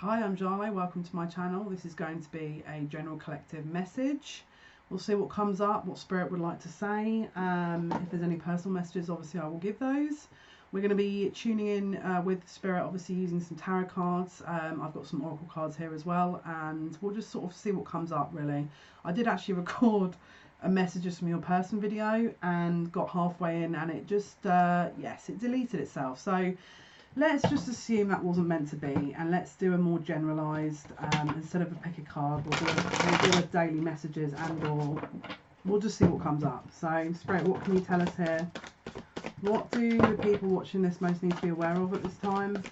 Hi, I'm Jale, welcome to my channel. This is going to be a general collective message. We'll see what comes up, what Spirit would like to say. If there's any personal messages, obviously I will give those. We're going to be tuning in with Spirit, obviously using some tarot cards. I've got some oracle cards here as well, and we'll just sort of see what comes up, really. I did actually record a messages from your person video and got halfway in and it just, yes, it deleted itself. So let's just assume that wasn't meant to be, and let's do a more generalised, instead of a pick a card, we'll do a daily messages, and or we'll just see what comes up. So Spirit, what can you tell us here? What do the people watching this most need to be aware of at this time?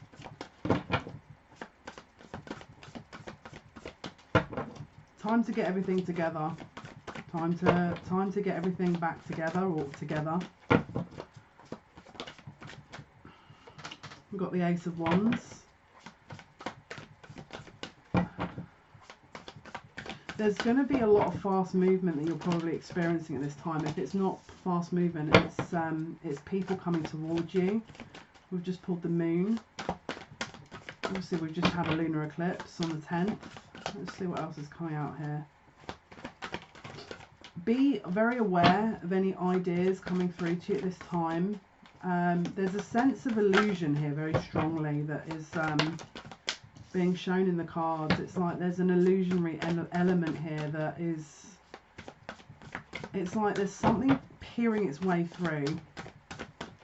Time to get everything together. Time to get everything back together, or together. We've got the Ace of Wands. There's going to be a lot of fast movement that you're probably experiencing at this time. If it's not fast movement, it's people coming towards you. We've just pulled the Moon. Obviously, we've just had a lunar eclipse on the 10th. Let's see what else is coming out here. Be very aware of any ideas coming through to you at this time. There's a sense of illusion here very strongly that is being shown in the cards. It's like there's an illusionary element here that is, it's like there's something peering its way through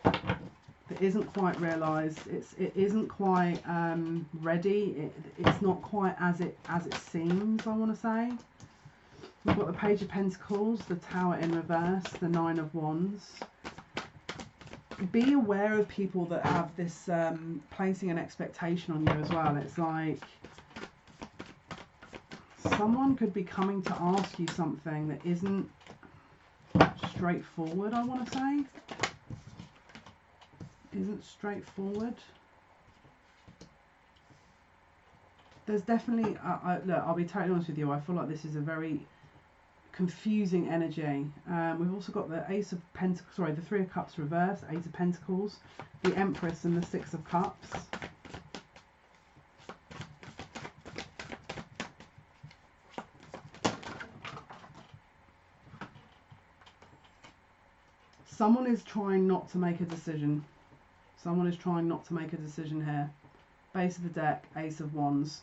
that isn't quite realised. It isn't quite ready. It's not quite as it seems, I want to say. We've got the Page of Pentacles, the Tower in reverse, the Nine of Wands. Be aware of people that have this placing an expectation on you as well. It's like someone could be coming to ask you something that isn't straightforward, I want to say. Isn't straightforward. There's definitely, look, I'll be totally honest with you, I feel like this is a very confusing energy. We've also got the Ace of Pentacles, sorry, the Three of Cups reversed, Ace of Pentacles, the Empress and the Six of Cups. Someone is trying not to make a decision. Someone is trying not to make a decision here. Base of the deck, Ace of Wands.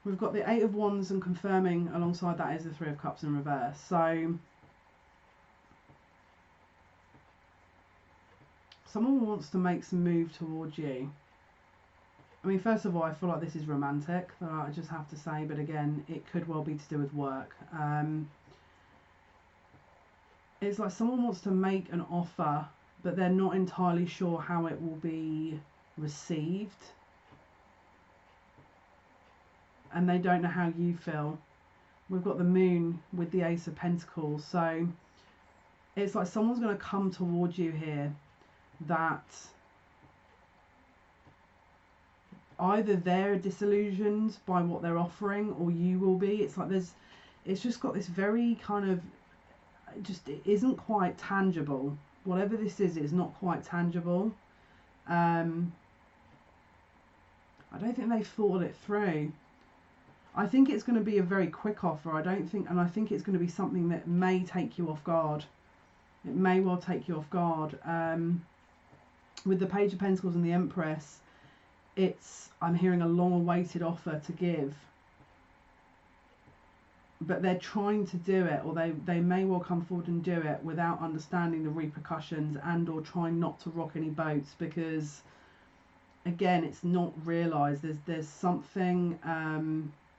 We've got the Eight of Wands, and confirming alongside that is the Three of Cups in reverse. So someone wants to make some move towards you. I mean, first of all, I feel like this is romantic, I just have to say, but again, it could well be to do with work. It's like someone wants to make an offer, but they're not entirely sure how it will be received. And they don't know how you feel. We've got the Moon with the Ace of Pentacles. So it's like someone's going to come towards you here that either they're disillusioned by what they're offering, or you will be. It's like it's just got this very kind of, it isn't quite tangible. Whatever this is not quite tangible. I don't think they've thought it through. I think it's going to be a very quick offer. I think it's going to be something that may take you off guard. It may well take you off guard. With the Page of Pentacles and the Empress, I'm hearing a long-awaited offer to give. But they're trying to do it, or they may well come forward and do it without understanding the repercussions, and or trying not to rock any boats, because again, it's not realised. There's something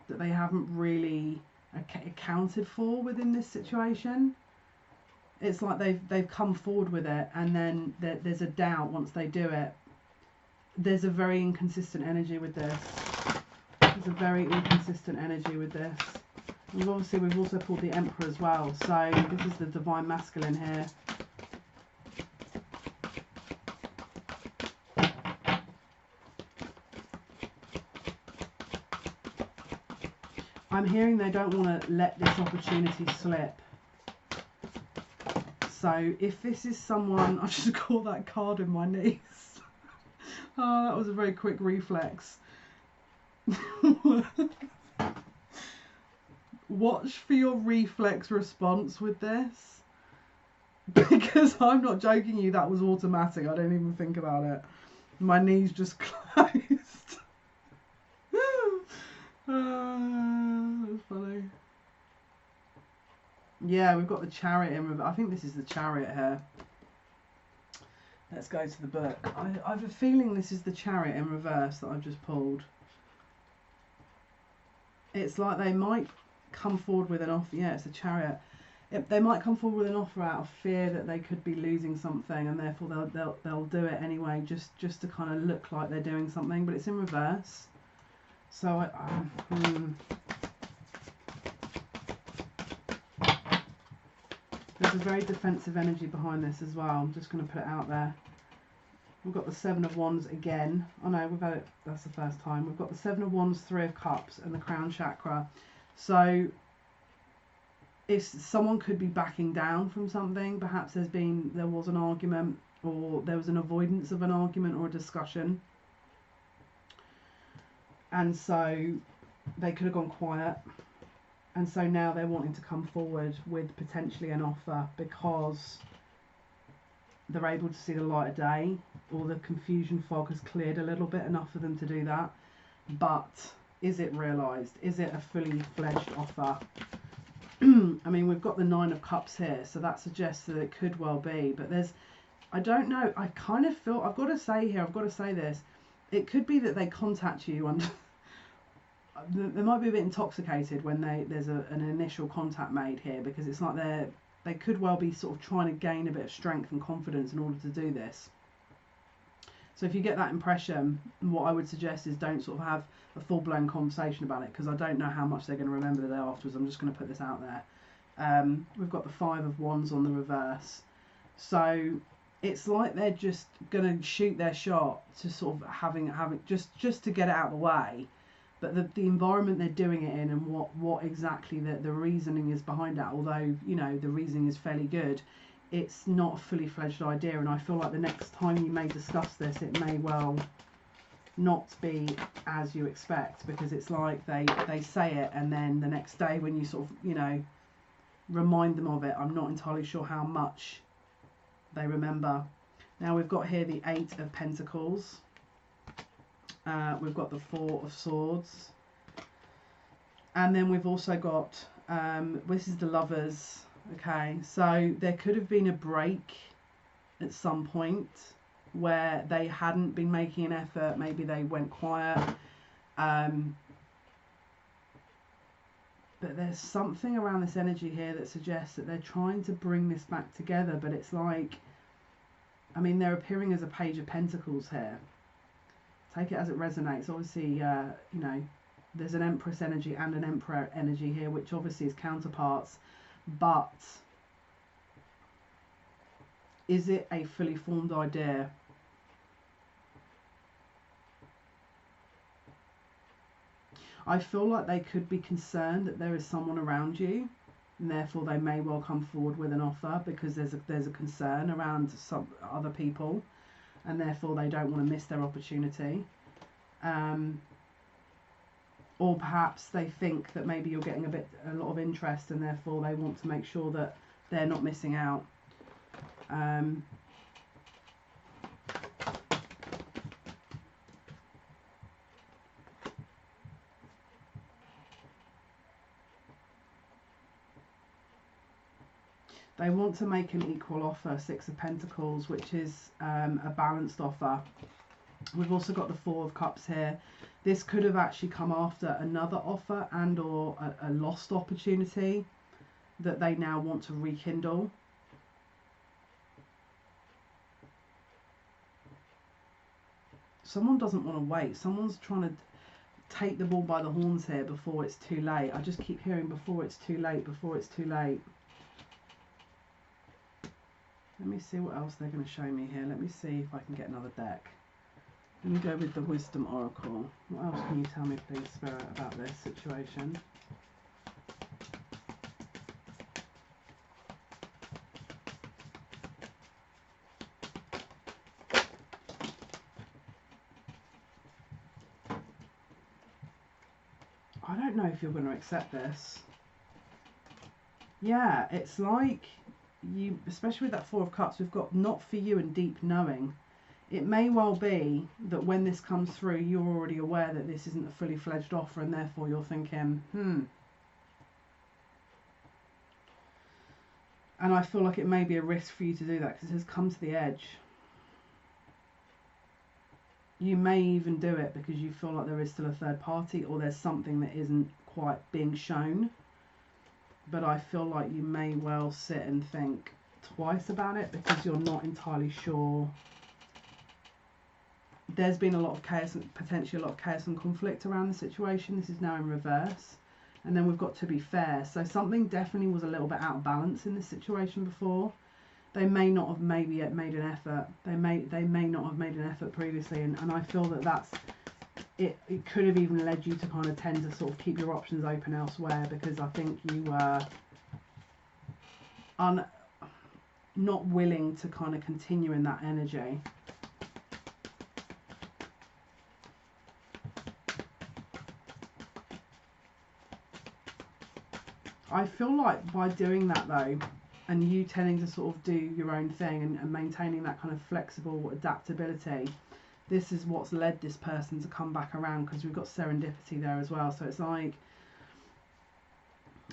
that they haven't really accounted for within this situation. It's like they've come forward with it, and then there's a doubt once they do it. There's a very inconsistent energy with this. There's a very inconsistent energy with this. We've also pulled the Emperor as well. So this is the Divine Masculine here. I'm hearing they don't want to let this opportunity slip. So if this is someone, I just caught that card in my knees. Oh, that was a very quick reflex. Watch for your reflex response with this. Because I'm not joking you, that was automatic. I don't even think about it. My knees just closed. That's funny. Yeah, we've got the Chariot in. I think this is the Chariot here. Let's go to the book. I have a feeling this is the Chariot in reverse that I've just pulled. It's like they might come forward with an offer. Yeah, it's a Chariot. They might come forward with an offer out of fear that they could be losing something, and therefore they'll do it anyway, just to kind of look like they're doing something. But it's in reverse. So there's a very defensive energy behind this as well. I'm just going to put it out there. We've got the Seven of Wands again. Oh no, we've had it. That's the first time. We've got the Seven of Wands, Three of Cups, and the Crown Chakra. So if someone could be backing down from something, perhaps there was an argument, or there was an avoidance of an argument or a discussion, and so they could have gone quiet, and so now they're wanting to come forward with potentially an offer because they're able to see the light of day, or the confusion fog has cleared a little bit, enough for them to do that. But is it realised? Is it a fully fledged offer? I mean, we've got the Nine of Cups here, so that suggests that it could well be. But I don't know. I kind of feel, I've got to say this. It could be that they contact you and they might be a bit intoxicated when there's an initial contact made here, because it's like they could well be sort of trying to gain a bit of strength and confidence in order to do this. So if you get that impression, what I would suggest is don't sort of have a full-blown conversation about it, because I don't know how much they're going to remember the day afterwards. I'm just going to put this out there. We've got the Five of Wands on the reverse. So it's like they're just going to shoot their shot to sort of having just to get it out of the way. But the environment they're doing it in, and what exactly the reasoning is behind that, although, you know, the reasoning is fairly good, it's not a fully fledged idea. And I feel like the next time you may discuss this, it may well not be as you expect, because it's like they say it, and then the next day when you sort of, you know, remind them of it, I'm not entirely sure how much they remember. Now we've got here the Eight of Pentacles. We've got the Four of Swords, and then we've also got this is the Lovers. Okay, so there could have been a break at some point where they hadn't been making an effort. Maybe they went quiet, but there's something around this energy here that suggests that they're trying to bring this back together. But it's like, I mean, they're appearing as a Page of Pentacles here. Take it as it resonates. Obviously, you know, there's an Empress energy and an Emperor energy here, which obviously is counterparts. But is it a fully formed idea? I feel like they could be concerned that there is someone around you, and therefore they may well come forward with an offer, because there's a concern around some other people, and therefore they don't want to miss their opportunity. Or perhaps they think that maybe you're getting a lot of interest, and therefore they want to make sure that they're not missing out. They want to make an equal offer, Six of Pentacles, which is a balanced offer. We've also got the Four of Cups here. This could have actually come after another offer and or a lost opportunity that they now want to rekindle. Someone doesn't want to wait. Someone's trying to take the ball by the horns here before it's too late. I just keep hearing before it's too late, before it's too late. Let me see what else they're going to show me here. Let me see if I can get another deck. Let me go with the Wisdom Oracle. What else can you tell me, please, Spirit, about this situation? I don't know if you're going to accept this. Yeah, it's like you, especially with that Four of Cups, we've got not for you and deep knowing. It may well be that when this comes through, you're already aware that this isn't a fully fledged offer, and therefore you're thinking, And I feel like it may be a risk for you to do that, because it has come to the edge. You may even do it because you feel like there is still a third party, or there's something that isn't quite being shown. But I feel like you may well sit and think twice about it, because you're not entirely sure. There's been a lot of chaos, potentially a lot of chaos and conflict around the situation. This is now in reverse. And then we've got to be fair. So something definitely was a little bit out of balance in this situation before. They may not have maybe yet made an effort. They may not have made an effort previously. And I feel that that's it. It could have even led you to kind of tend to sort of keep your options open elsewhere, because I think you were not willing to kind of continue in that energy. I feel like by doing that though, and you tending to sort of do your own thing and maintaining that kind of flexible adaptability, this is what's led this person to come back around, because we've got serendipity there as well. So it's like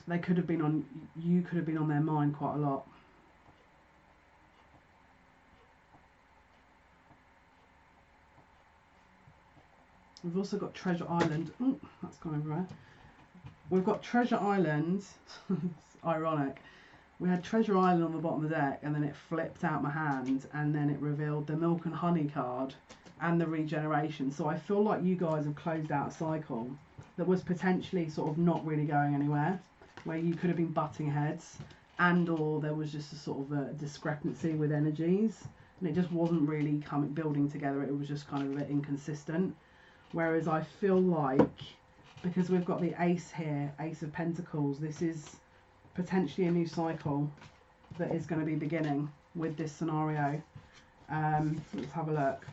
they could have been on, you could have been on their mind quite a lot. We've also got Treasure Island. Oh, that's gone everywhere. We've got Treasure Island. It's ironic. We had Treasure Island on the bottom of the deck, and then it flipped out my hand, and then it revealed the Milk and Honey card and the regeneration. So I feel like you guys have closed out a cycle that was potentially sort of not really going anywhere, where you could have been butting heads, and or there was just a sort of a discrepancy with energies, and it just wasn't really building together. It was just kind of a bit inconsistent. Whereas I feel like, because we've got the Ace here, Ace of Pentacles, this is potentially a new cycle that is going to be beginning with this scenario. Let's have a look.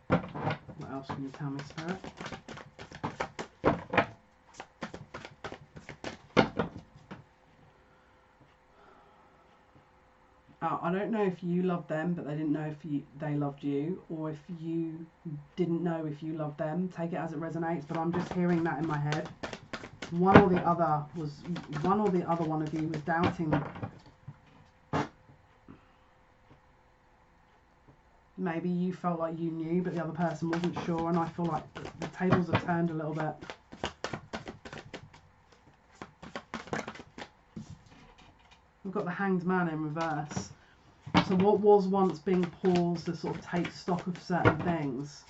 What else can you tell me, Spirit? I don't know if you loved them, but they didn't know if they loved you, or if you didn't know if you loved them. Take it as it resonates, but I'm just hearing that in my head. One or the other one of you was doubting. Maybe you felt like you knew, but the other person wasn't sure, and I feel like the tables have turned a little bit. We've got the Hanged Man in reverse. So what was once being paused to sort of take stock of certain things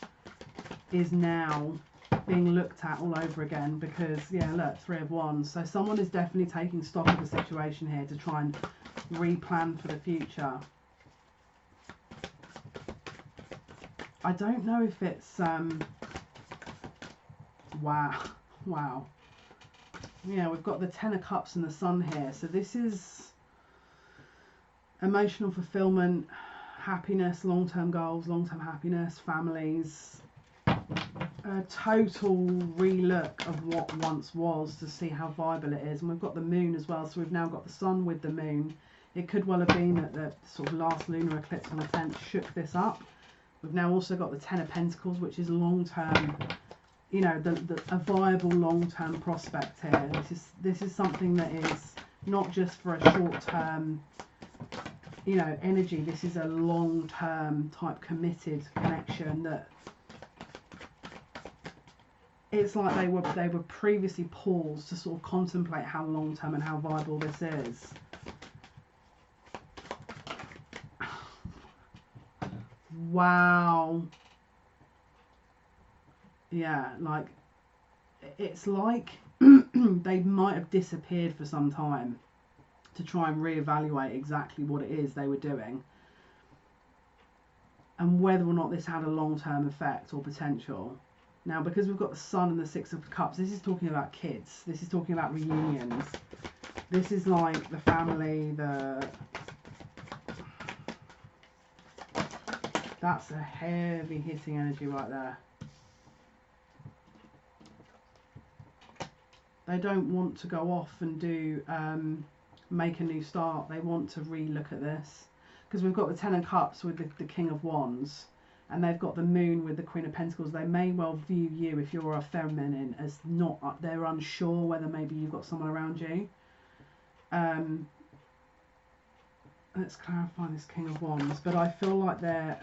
is now being looked at all over again, because, yeah, look, Three of Wands. So someone is definitely taking stock of the situation here to try and replan for the future. I don't know if it's, wow. Yeah, we've got the Ten of Cups and the Sun here. So this is emotional fulfillment, happiness, long-term goals, long-term happiness, families, a total relook of what once was to see how viable it is. And we've got the Moon as well, so we've now got the Sun with the Moon. It could well have been that the sort of last lunar eclipse on the 10th shook this up. We've now also got the Ten of Pentacles, which is long-term, you know, a viable long-term prospect here. This is something that is not just for a short-term, you know, energy. This is a long-term type committed connection that it's like they were previously paused to sort of contemplate how long-term and how viable this is. Wow. Yeah, like it's like they might have disappeared for some time to try and reevaluate exactly what it is they were doing and whether or not this had a long-term effect or potential. Now, because we've got the Sun and the Six of Cups, this is talking about kids. This is talking about reunions. This is like the family, That's a heavy hitting energy right there. They don't want to go off and do make a new start. They want to re-look at this, because we've got the Ten of Cups with the King of Wands, and they've got the Moon with the Queen of Pentacles. They may well view you, if you're a feminine, as not, they're unsure whether maybe you've got someone around you. Let's clarify this King of Wands. But I feel like they're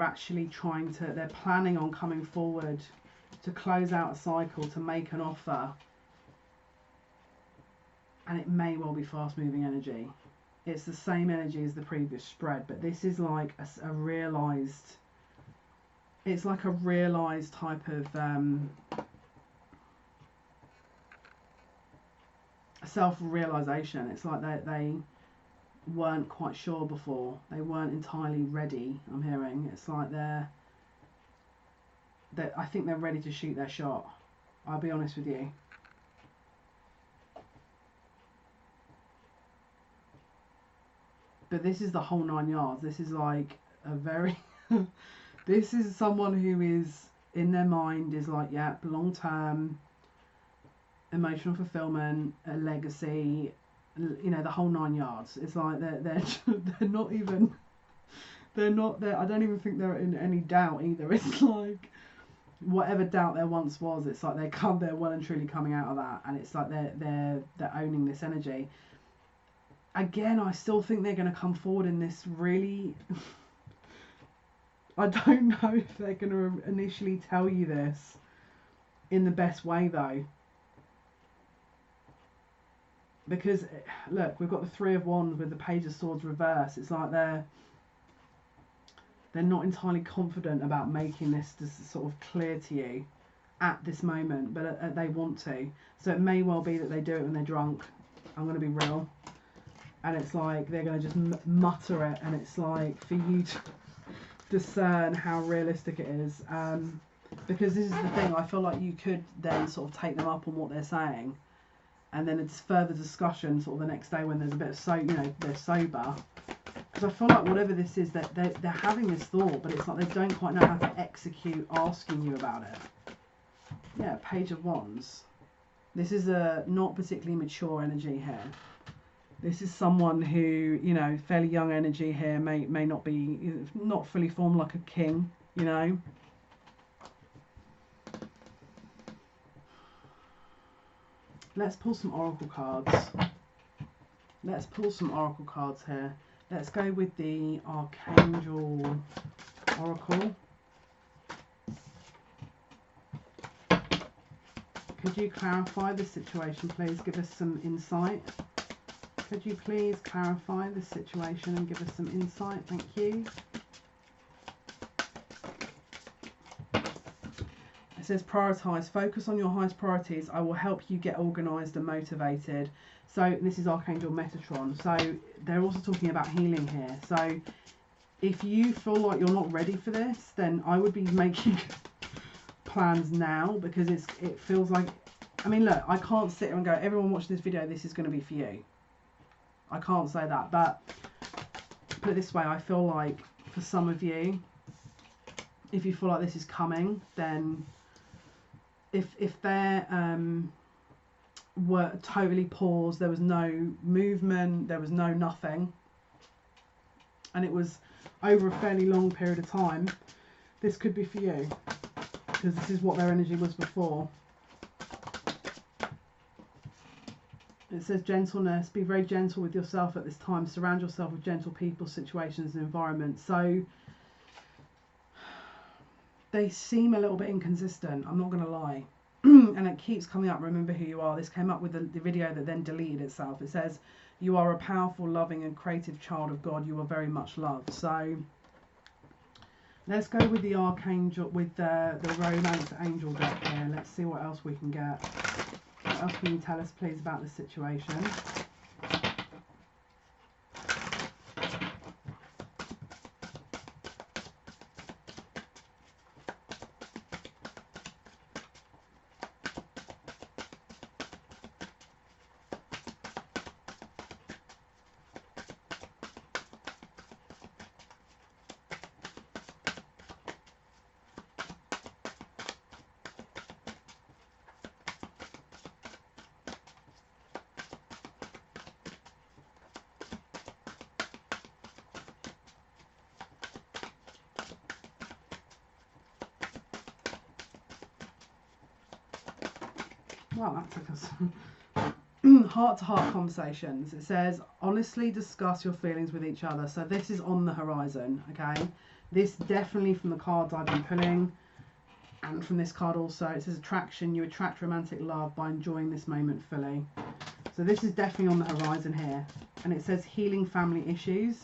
actually trying to, they're planning on coming forward to close out a cycle, to make an offer, and it may well be fast moving energy. It's the same energy as the previous spread, but this is like a realised, it's like a realised type of self-realisation. It's like they weren't quite sure before. They weren't entirely ready, I'm hearing. It's like I think they're ready to shoot their shot. I'll be honest with you. But this is the whole 9 yards. This is like a very... this is someone who is, in their mind, is like, yeah, long-term, emotional fulfillment, a legacy, you know, the whole 9 yards. It's like they're not even... They're not there. I don't even think they're in any doubt either. It's like... whatever doubt there once was, it's like they're well and truly coming out of that, and it's like they're owning this energy. Again, I still think they're going to come forward in this really... I don't know if they're going to initially tell you this in the best way, though. Because, look, we've got the Three of Wands with the Page of Swords reverse. It's like they're not entirely confident about making this sort of clear to you at this moment, but they want to. So it may well be that they do it when they're drunk. I'm going to be real. And it's like they're going to just mutter it, and it's like for you to discern how realistic it is. Because this is the thing, I feel like you could then sort of take them up on what they're saying, and then it's further discussion sort of the next day when there's a bit of they're sober. Because I feel like whatever this is, that they're having this thought, but it's like they don't quite know how to execute asking you about it. Yeah, Page of Wands. This is a not particularly mature energy here. This is someone who, you know, fairly young energy here, may not be, not fully formed like a king, you know. Let's pull some oracle cards. Let's pull some oracle cards here. Let's go with the Archangel Oracle. Could you clarify the situation, please? Give us some insight. Could you please clarify the situation and give us some insight? Thank you. It says prioritise. Focus on your highest priorities. I will help you get organised and motivated. So this is Archangel Metatron. So they're also talking about healing here. So if you feel like you're not ready for this, then I would be making plans now, because it feels like, I mean, look, I can't sit here and go, everyone watching this video, this is going to be for you. I can't say that, but put it this way, I feel like for some of you, if you feel like this is coming, then if they're were totally paused, there was no movement, there was no nothing, and it was over a fairly long period of time, this could be for you, because this is what their energy was before. It says gentleness. Be very gentle with yourself at this time. Surround yourself with gentle people, situations and environments. So they seem a little bit inconsistent, I'm not going to lie. And it keeps coming up, remember who you are. This came up with the video that then deleted itself. It says, you are a powerful, loving and creative child of God. You are very much loved. So let's go with the Archangel, with the Romance Angel deck here. Let's see what else we can get. What else can you tell us, please, about the situation? Well, that took us. Heart-to-heart conversations. It says, honestly discuss your feelings with each other. So this is on the horizon, okay? This definitely from the cards I've been pulling, and from this card also. It says attraction. You attract romantic love by enjoying this moment fully. So this is definitely on the horizon here. And it says healing family issues.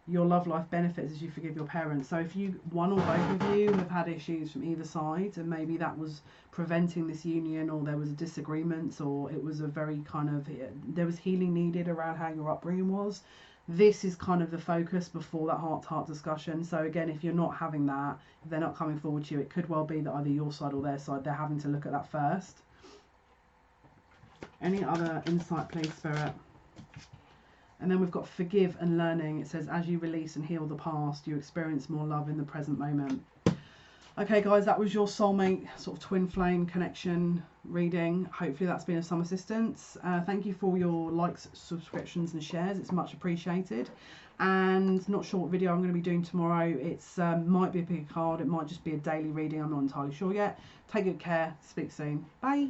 Your love life benefits as you forgive your parents. So if you, one or both of you, have had issues from either side, and maybe that was preventing this union, or there was disagreements, or it was a very kind of, there was healing needed around how your upbringing was, this is kind of the focus before that heart-to-heart discussion. So again, if you're not having that, if they're not coming forward to you, it could well be that either your side or their side, they're having to look at that first. Any other insight, please, Spirit? And then we've got forgive and learning. It says, as you release and heal the past, you experience more love in the present moment. Okay, guys, that was your soulmate sort of twin flame connection reading. Hopefully that's been of some assistance. Thank you for your likes, subscriptions and shares. It's much appreciated. And not sure what video I'm going to be doing tomorrow. It's might be a big card. It might just be a daily reading. I'm not entirely sure yet. Take good care. Speak soon. Bye.